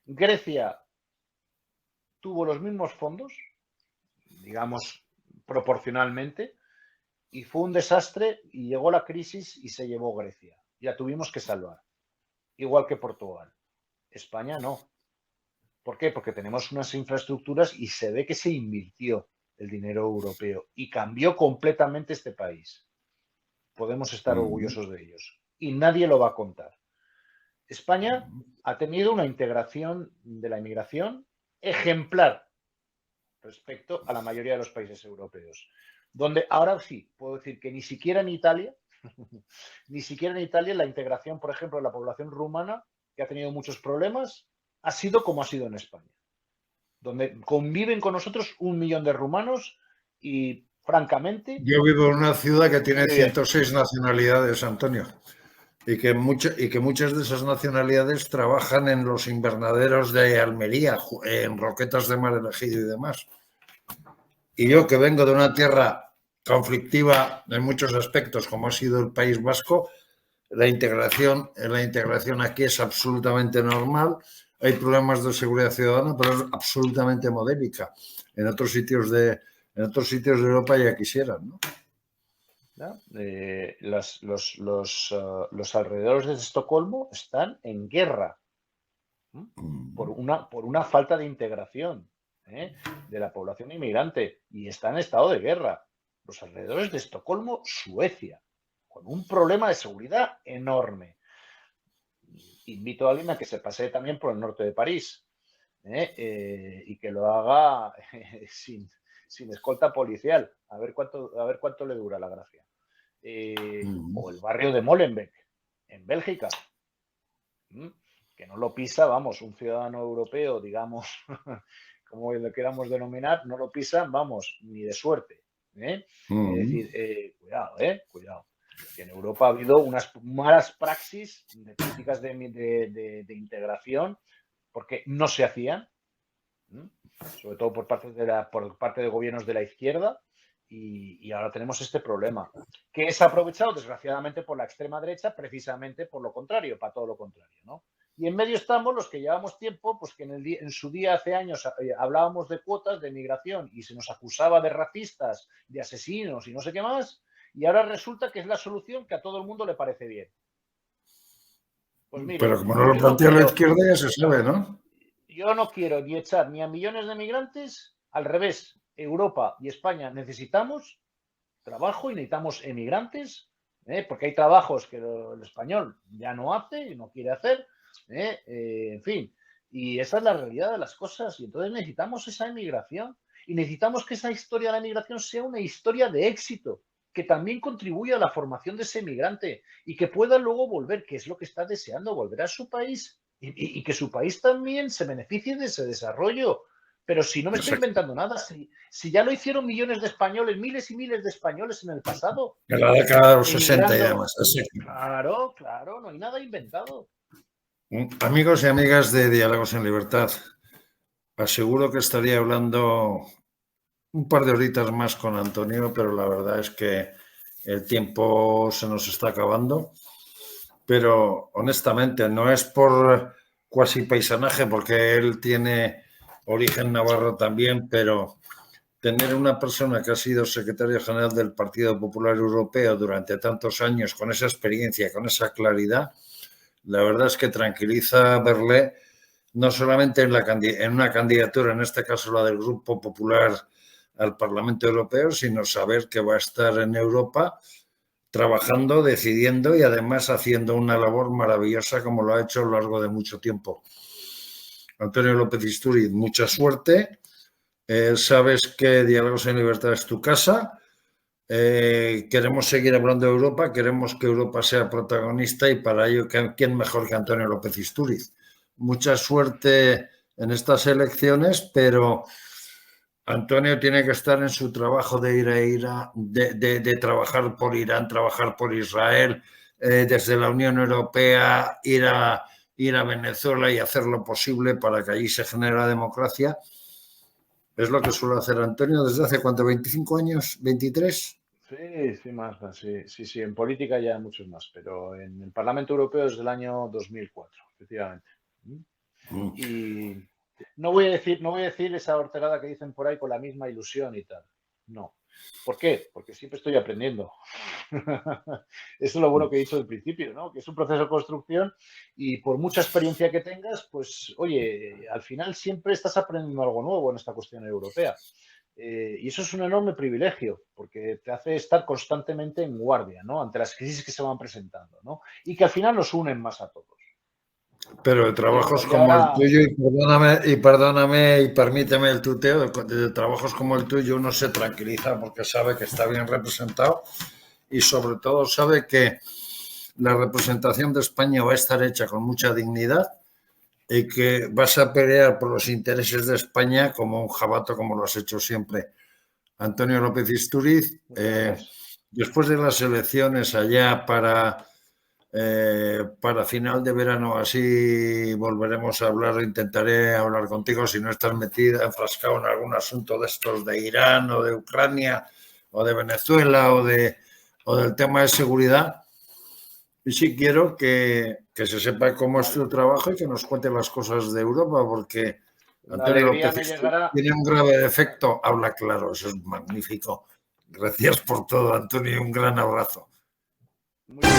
Grecia tuvo los mismos fondos, digamos, proporcionalmente, y fue un desastre, y llegó la crisis y se llevó Grecia. Ya tuvimos que salvar. Igual que Portugal. España no. ¿Por qué? Porque tenemos unas infraestructuras y se ve que se invirtió el dinero europeo y cambió completamente este país. Podemos estar orgullosos de ellos. Y nadie lo va a contar. España ha tenido una integración de la inmigración ejemplar respecto a la mayoría de los países europeos. Donde ahora sí, puedo decir que ni siquiera en Italia, la integración, por ejemplo, de la población rumana, que ha tenido muchos problemas, ha sido como ha sido en España, donde conviven con nosotros 1 millón de rumanos y, francamente... Yo vivo en una ciudad que tiene 106 nacionalidades, Antonio, y que muchas de esas nacionalidades trabajan en los invernaderos de Almería, en Roquetas de Mar Elegido y demás. Y yo, que vengo de una tierra conflictiva en muchos aspectos, como ha sido el País Vasco, la integración aquí es absolutamente normal. Hay problemas de seguridad ciudadana, pero es absolutamente modélica. En otros sitios de Europa ya quisieran, ¿no? ¿No? Los alrededores de Estocolmo están en guerra, ¿m? por una falta de integración, de la población inmigrante, y está en estado de guerra. Los alrededores de Estocolmo, Suecia, con un problema de seguridad enorme. Invito a alguien a que se pasee también por el norte de París, y que lo haga sin escolta policial, a ver cuánto le dura la gracia. O el barrio de Molenbeek, en Bélgica, que no lo pisa, vamos, un ciudadano europeo, digamos, como lo queramos denominar, no lo pisan, vamos, ni de suerte. Es decir, cuidado. Que en Europa ha habido unas malas praxis de políticas de integración porque no se hacían, sobre todo por parte de gobiernos de la izquierda, y ahora tenemos este problema, que es aprovechado desgraciadamente por la extrema derecha precisamente por lo contrario, para todo lo contrario, ¿no? Y en medio estamos los que llevamos tiempo, pues que en su día hace años hablábamos de cuotas de migración y se nos acusaba de racistas, de asesinos y no sé qué más, y ahora resulta que es la solución que a todo el mundo le parece bien. Pues mire, pero como no lo plantea la izquierda ya se sabe, ¿no? Yo no quiero ni echar ni a millones de migrantes, al revés. Europa y España necesitamos trabajo y necesitamos emigrantes, porque hay trabajos que el español ya no hace y no quiere hacer, en fin. Y esa es la realidad de las cosas. Y entonces necesitamos esa emigración y necesitamos que esa historia de la emigración sea una historia de éxito, que también contribuya a la formación de ese emigrante y que pueda luego volver, que es lo que está deseando, volver a su país y que su país también se beneficie de ese desarrollo. Pero si no me estoy inventando nada, si ya lo hicieron millones de españoles, miles y miles de españoles en el pasado. En la década de los 60 y demás. Así. Claro, no hay nada inventado. Amigos y amigas de Diálogos en Libertad, aseguro que estaría hablando un par de horitas más con Antonio, pero la verdad es que el tiempo se nos está acabando. Pero honestamente, no es por cuasi paisanaje, porque él tiene origen navarro también, pero tener una persona que ha sido secretario general del Partido Popular Europeo durante tantos años, con esa experiencia, con esa claridad, la verdad es que tranquiliza verle no solamente en una candidatura, en este caso la del Grupo Popular al Parlamento Europeo, sino saber que va a estar en Europa trabajando, decidiendo y además haciendo una labor maravillosa como lo ha hecho a lo largo de mucho tiempo. Antonio López Istúriz, mucha suerte. Sabes que Diálogos en Libertad es tu casa. Queremos seguir hablando de Europa, queremos que Europa sea protagonista y para ello, ¿quién mejor que Antonio López Istúriz? Mucha suerte en estas elecciones, pero Antonio tiene que estar en su trabajo de ir a Irán, de trabajar por Irán, trabajar por Israel, desde la Unión Europea, ir a Venezuela y hacer lo posible para que allí se genere la democracia. Es lo que suele hacer Antonio desde hace, ¿cuánto? ¿25 años? ¿23? Sí, más, sí, en política ya muchos más, pero en el Parlamento Europeo desde el año 2004, efectivamente. Y no voy a decir esa horterada que dicen por ahí con la misma ilusión y tal. No. ¿Por qué? Porque siempre estoy aprendiendo. Eso es lo bueno que he dicho al principio, ¿no? Que es un proceso de construcción y por mucha experiencia que tengas, pues, oye, al final siempre estás aprendiendo algo nuevo en esta cuestión europea. Y eso es un enorme privilegio, porque te hace estar constantemente en guardia, ¿no? Ante las crisis que se van presentando, ¿no? Y que al final nos unen más a todos. Pero de trabajos como el tuyo, y perdóname y permíteme el tuteo, de trabajos como el tuyo uno se tranquiliza porque sabe que está bien representado y sobre todo sabe que la representación de España va a estar hecha con mucha dignidad y que vas a pelear por los intereses de España como un jabato, como lo has hecho siempre. Antonio López Istúriz, después de las elecciones allá para final de verano, así volveremos a hablar, intentaré hablar contigo si no estás enfrascado en algún asunto de estos de Irán o de Ucrania o de Venezuela o del tema de seguridad. Y sí quiero que se sepa cómo es tu trabajo y que nos cuente las cosas de Europa, porque Antonio López tiene un grave defecto, habla claro, eso es magnífico. Gracias por todo, Antonio, y un gran abrazo. Muy bien.